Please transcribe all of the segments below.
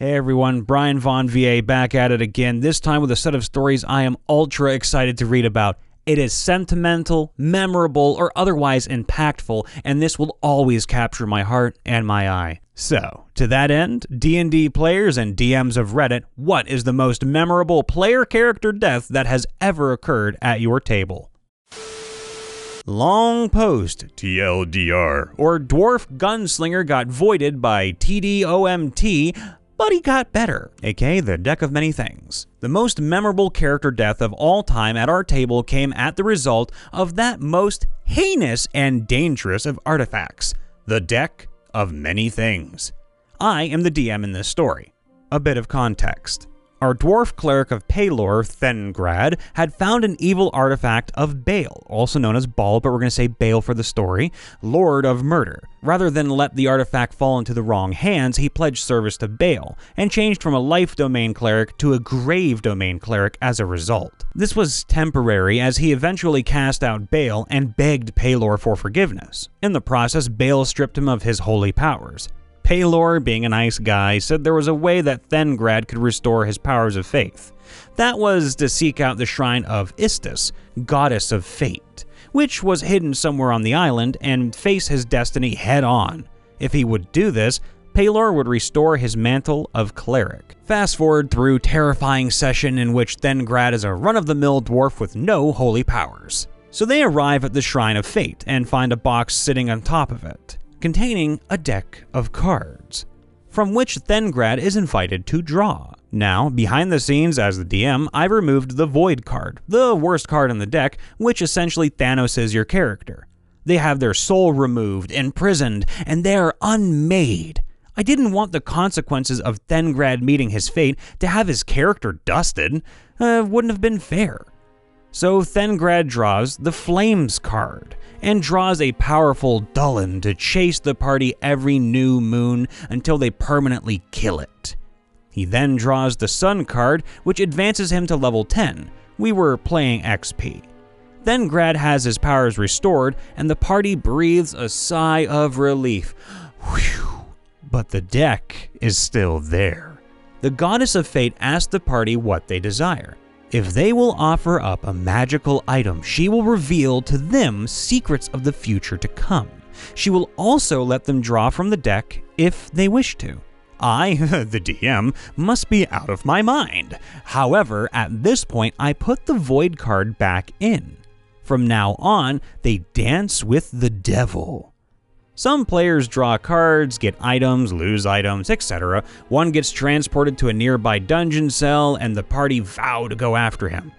Hey everyone, Brian Von VA back at it again, this time with a set of stories I am ultra excited to read about. It is sentimental, memorable, or otherwise impactful, and this will always capture my heart and my eye. So, to that end, D&D players and DMs of Reddit, what is the most memorable player character death that has ever occurred at your table? Long post, TLDR, or Dwarf Gunslinger got voided by TDOMT, but he got better, aka the deck of many things. The most memorable character death of all time at our table came at the result of that most heinous and dangerous of artifacts, the deck of many things. I am the DM in this story. A bit of context. Our dwarf cleric of Paylor, Thengrad, had found an evil artifact of Bale, also known as Baal, but we're going to say Bale for the story, Lord of Murder. Rather than let the artifact fall into the wrong hands, he pledged service to Bale, and changed from a life domain cleric to a grave domain cleric as a result. This was temporary, as he eventually cast out Bale and begged Paylor for forgiveness. In the process, Bale stripped him of his holy powers. Paylor, being a nice guy, said there was a way that Thengrad could restore his powers of faith. That was to seek out the shrine of Istis, goddess of fate, which was hidden somewhere on the island, and face his destiny head-on. If he would do this, Paylor would restore his mantle of cleric. Fast forward through terrifying session in which Thengrad is a run-of-the-mill dwarf with no holy powers. So they arrive at the shrine of fate and find a box sitting on top of it, containing a deck of cards, from which Thengrad is invited to draw. Now, behind the scenes as the DM, I removed the Void card, the worst card in the deck, which essentially Thanos' your character. They have their soul removed, imprisoned, and they're unmade. I didn't want the consequences of Thengrad meeting his fate to have his character dusted. Wouldn't have been fair. So Thengrad draws the Flames card, and draws a powerful Dullen to chase the party every new moon until they permanently kill it. He then draws the Sun card, which advances him to level 10. We were playing XP. Thengrad has his powers restored, and the party breathes a sigh of relief. Whew. But the deck is still there. The Goddess of Fate asks the party what they desire. If they will offer up a magical item, she will reveal to them secrets of the future to come. She will also let them draw from the deck if they wish to. I, the DM, must be out of my mind. However, at this point, I put the Void card back in. From now on, they dance with the devil. Some players draw cards, get items, lose items, etc. One gets transported to a nearby dungeon cell, and the party vow to go after him.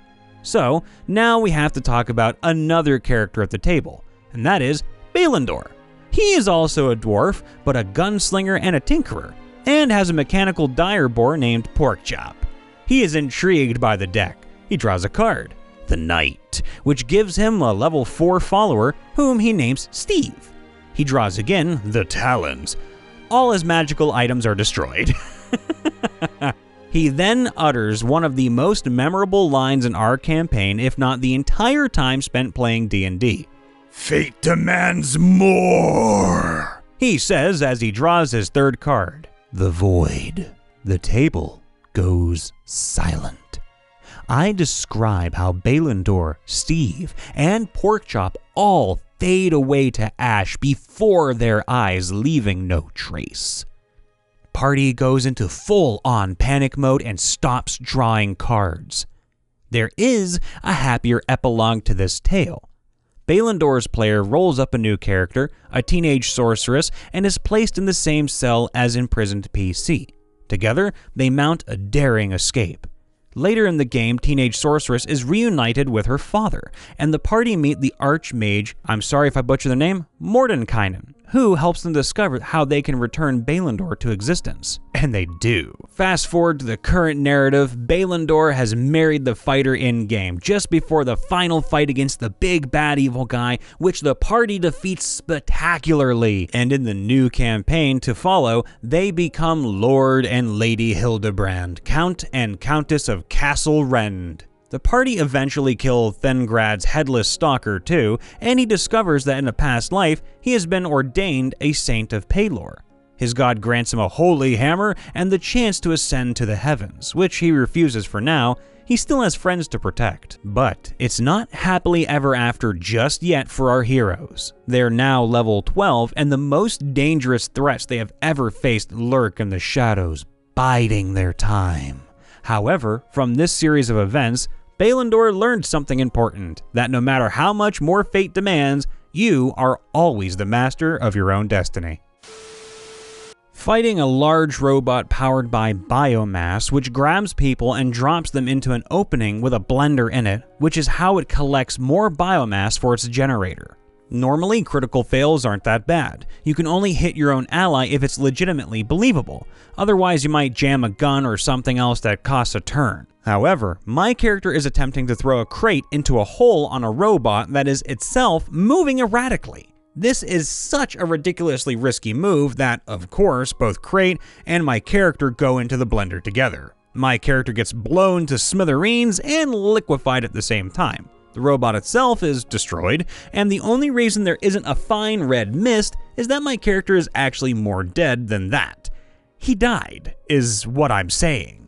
So, now we have to talk about another character at the table, and that is Balandor. He is also a dwarf, but a gunslinger and a tinkerer, and has a mechanical dire boar named Porkchop. He is intrigued by the deck. He draws a card, the Knight, which gives him a level 4 follower, whom he names Steve. He draws again the Talons. All his magical items are destroyed. He then utters one of the most memorable lines in our campaign, if not the entire time spent playing D&D. "Fate demands more," he says as he draws his third card, the Void. The table goes silent. I describe how Balandor, Steve, and Porkchop all fade away to ash before their eyes, leaving no trace. Party goes into full-on panic mode and stops drawing cards. There is a happier epilogue to this tale. Balandor's player rolls up a new character, a teenage sorceress, and is placed in the same cell as imprisoned PC. Together, they mount a daring escape. Later in the game, teenage sorceress is reunited with her father, and the party meet the archmage, I'm sorry if I butcher the name, Mordenkainen, who helps them discover how they can return Balandor to existence. And they do. Fast forward to the current narrative, Balandor has married the fighter in-game, just before the final fight against the big bad evil guy, which the party defeats spectacularly. And in the new campaign to follow, they become Lord and Lady Hildebrand, Count and Countess of Castle Rend. The party eventually kill Thengrad's headless stalker too, and he discovers that in a past life, he has been ordained a saint of Paylor. His god grants him a holy hammer and the chance to ascend to the heavens, which he refuses for now. He still has friends to protect. But it's not happily ever after just yet for our heroes. They're now level 12, and the most dangerous threats they have ever faced lurk in the shadows, biding their time. However, from this series of events, Balandor learned something important, that no matter how much more fate demands, you are always the master of your own destiny. Fighting a large robot powered by biomass, which grabs people and drops them into an opening with a blender in it, which is how it collects more biomass for its generator. Normally, critical fails aren't that bad. You can only hit your own ally if it's legitimately believable. Otherwise, you might jam a gun or something else that costs a turn. However, my character is attempting to throw a crate into a hole on a robot that is itself moving erratically. This is such a ridiculously risky move that, of course, both Crate and my character go into the blender together. My character gets blown to smithereens and liquefied at the same time. The robot itself is destroyed, and the only reason there isn't a fine red mist is that my character is actually more dead than that. He died, is what I'm saying.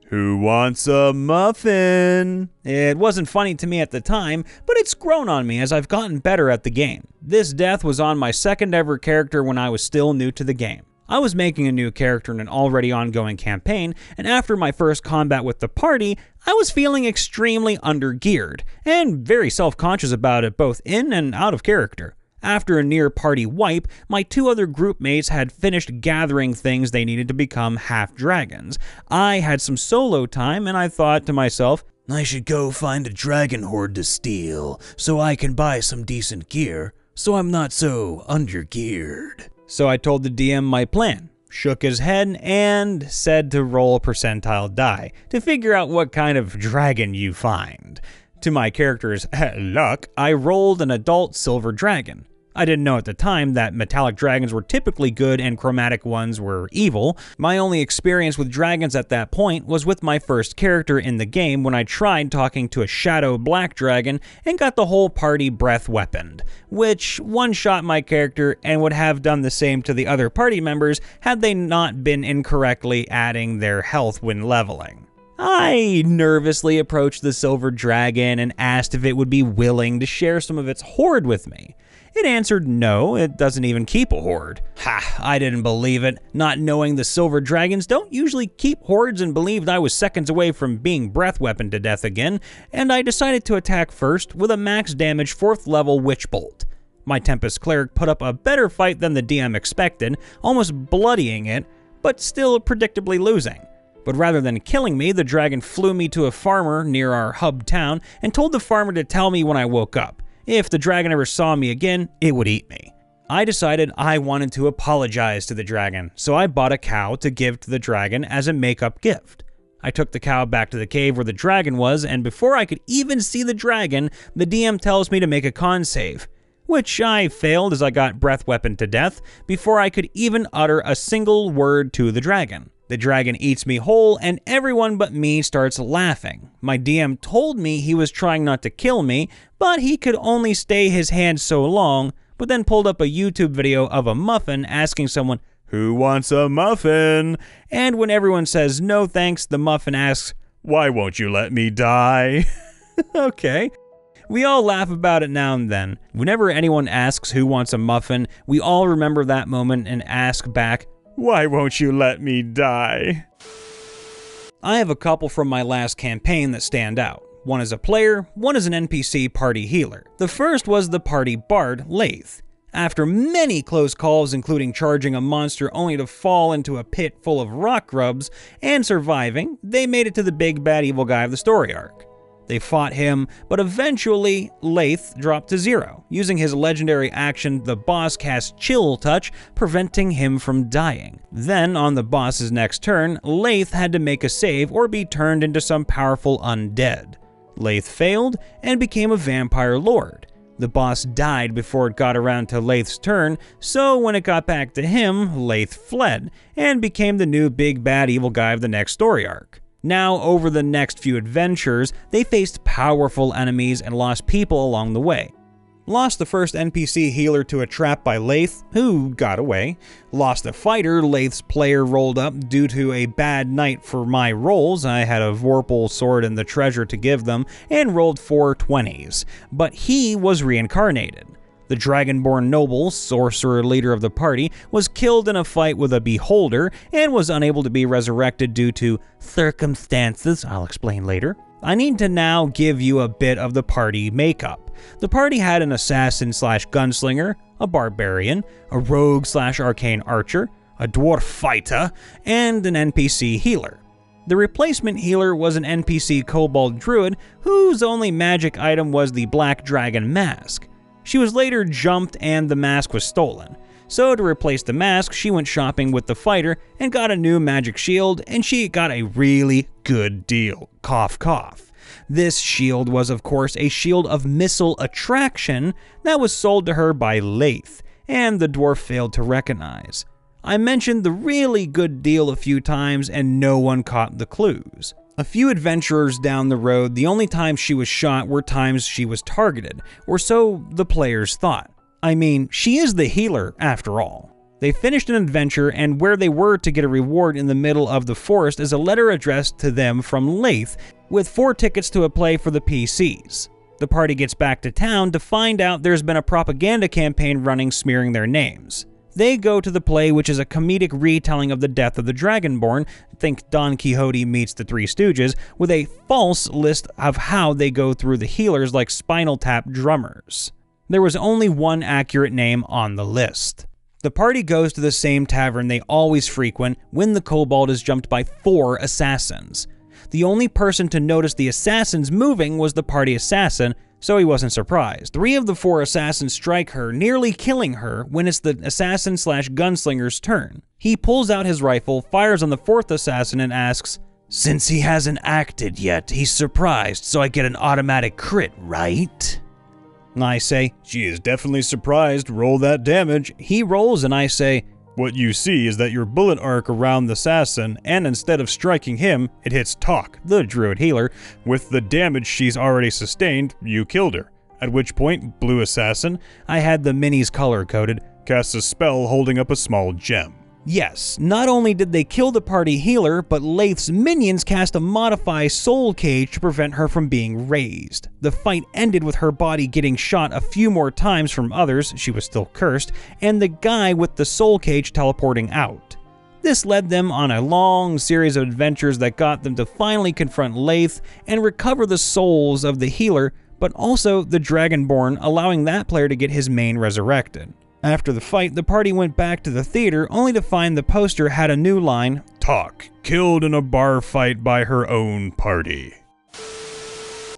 Who wants a muffin? It wasn't funny to me at the time, but it's grown on me as I've gotten better at the game. This death was on my second ever character when I was still new to the game. I was making a new character in an already ongoing campaign, and after my first combat with the party, I was feeling extremely undergeared, and very self-conscious about it both in and out of character. After a near-party wipe, my two other group mates had finished gathering things they needed to become half-dragons. I had some solo time, and I thought to myself, I should go find a dragon horde to steal, so I can buy some decent gear, so I'm not so undergeared. So I told the DM my plan, shook his head, and said to roll a percentile die to figure out what kind of dragon you find. To my character's luck, I rolled an adult silver dragon. I didn't know at the time that metallic dragons were typically good and chromatic ones were evil. My only experience with dragons at that point was with my first character in the game when I tried talking to a shadow black dragon and got the whole party breath weaponed, which one-shot my character and would have done the same to the other party members had they not been incorrectly adding their health when leveling. I nervously approached the silver dragon and asked if it would be willing to share some of its hoard with me. It answered no, it doesn't even keep a hoard. Ha, I didn't believe it, not knowing the silver dragons don't usually keep hoards, and believed I was seconds away from being breath weaponed to death again, and I decided to attack first with a max damage 4th level witch bolt. My Tempest cleric put up a better fight than the DM expected, almost bloodying it, but still predictably losing. But rather than killing me, the dragon flew me to a farmer near our hub town and told the farmer to tell me when I woke up. If the dragon ever saw me again, it would eat me. I decided I wanted to apologize to the dragon, so I bought a cow to give to the dragon as a make-up gift. I took the cow back to the cave where the dragon was, and before I could even see the dragon, the DM tells me to make a con save, which I failed as I got breath weaponed to death before I could even utter a single word to the dragon. The dragon eats me whole, and everyone but me starts laughing. My DM told me he was trying not to kill me, but he could only stay his hand so long, but then pulled up a YouTube video of a muffin asking someone, "Who wants a muffin?" And when everyone says no thanks, the muffin asks, "Why won't you let me die?" Okay. We all laugh about it now and then. Whenever anyone asks who wants a muffin, we all remember that moment and ask back, "Why won't you let me die?" I have a couple from my last campaign that stand out. One is a player, one is an NPC party healer. The first was the party bard, Laith. After many close calls, including charging a monster only to fall into a pit full of rock grubs, and surviving, they made it to the big bad evil guy of the story arc. They fought him, but eventually, Laith dropped to 0. Using his legendary action, the boss cast Chill Touch, preventing him from dying. Then, on the boss's next turn, Laith had to make a save or be turned into some powerful undead. Laith failed and became a vampire lord. The boss died before it got around to Laith's turn, so when it got back to him, Laith fled, and became the new big bad evil guy of the next story arc. Now, over the next few adventures, they faced powerful enemies and lost people along the way. Lost the first NPC healer to a trap by Lathe, who got away. Lost a fighter Lathe's player rolled up due to a bad night for my rolls. I had a Vorpal sword and the treasure to give them, and rolled 4 20s. But he was reincarnated. The Dragonborn noble, sorcerer leader of the party, was killed in a fight with a beholder and was unable to be resurrected due to circumstances I'll explain later. I need to now give you a bit of the party makeup. The party had an assassin/gunslinger, a barbarian, a rogue/arcane archer, a dwarf fighter, and an NPC healer. The replacement healer was an NPC kobold druid whose only magic item was the black dragon mask. She was later jumped and the mask was stolen. So to replace the mask, she went shopping with the fighter and got a new magic shield, and she got a really good deal. Cough, cough. This shield was, of course, a shield of missile attraction that was sold to her by Lathe, and the dwarf failed to recognize. I mentioned the really good deal a few times, and no one caught the clues. A few adventurers down the road, the only times she was shot were times she was targeted, or so the players thought. I mean, she is the healer, after all. They finished an adventure, and where they were to get a reward in the middle of the forest is a letter addressed to them from Lathe, with 4 tickets to a play for the PCs. The party gets back to town to find out there's been a propaganda campaign running smearing their names. They go to the play, which is a comedic retelling of the death of the Dragonborn, think Don Quixote meets the Three Stooges, with a false list of how they go through the healers like Spinal Tap drummers. There was only one accurate name on the list. The party goes to the same tavern they always frequent when the kobold is jumped by 4 assassins. The only person to notice the assassins moving was the party assassin, so he wasn't surprised. 3 of the 4 assassins strike her, nearly killing her when it's the assassin/gunslinger's turn. He pulls out his rifle, fires on the 4th assassin, and asks, "Since he hasn't acted yet, he's surprised, so I get an automatic crit, right?" I say, "She is definitely surprised, roll that damage." He rolls and I say, "What you see is that your bullet arc around the assassin, and instead of striking him, it hits Talk, the druid healer. With the damage she's already sustained, you killed her. At which point, Blue Assassin, I had the minis color-coded, casts a spell holding up a small gem." Yes, not only did they kill the party healer, but Lathe's minions cast a Modify Soul Cage to prevent her from being raised. The fight ended with her body getting shot a few more times from others, she was still cursed, and the guy with the Soul Cage teleporting out. This led them on a long series of adventures that got them to finally confront Lathe and recover the souls of the healer, but also the Dragonborn, allowing that player to get his main resurrected. After the fight, the party went back to the theater only to find the poster had a new line, "Talk, killed in a bar fight by her own party."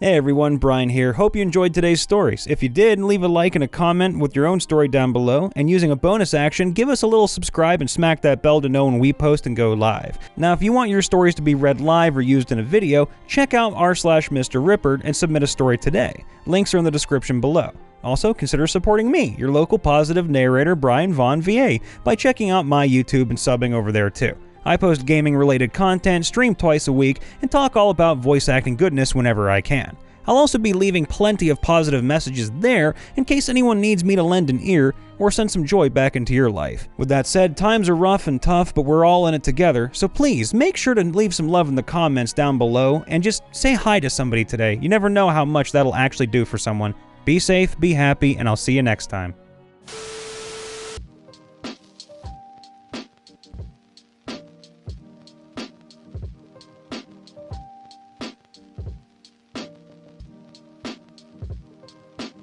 Hey everyone, Brian here. Hope you enjoyed today's stories. If you did, leave a like and a comment with your own story down below, and using a bonus action, give us a little subscribe and smack that bell to know when we post and go live. Now, if you want your stories to be read live or used in a video, check out r/MrRipper and submit a story today. Links are in the description below. Also, consider supporting me, your local positive narrator Brian Vaughn VA, by checking out my YouTube and subbing over there too. I post gaming-related content, stream twice a week, and talk all about voice acting goodness whenever I can. I'll also be leaving plenty of positive messages there in case anyone needs me to lend an ear or send some joy back into your life. With that said, times are rough and tough, but we're all in it together, so please make sure to leave some love in the comments down below and just say hi to somebody today. You never know how much that'll actually do for someone. Be safe, be happy, and I'll see you next time.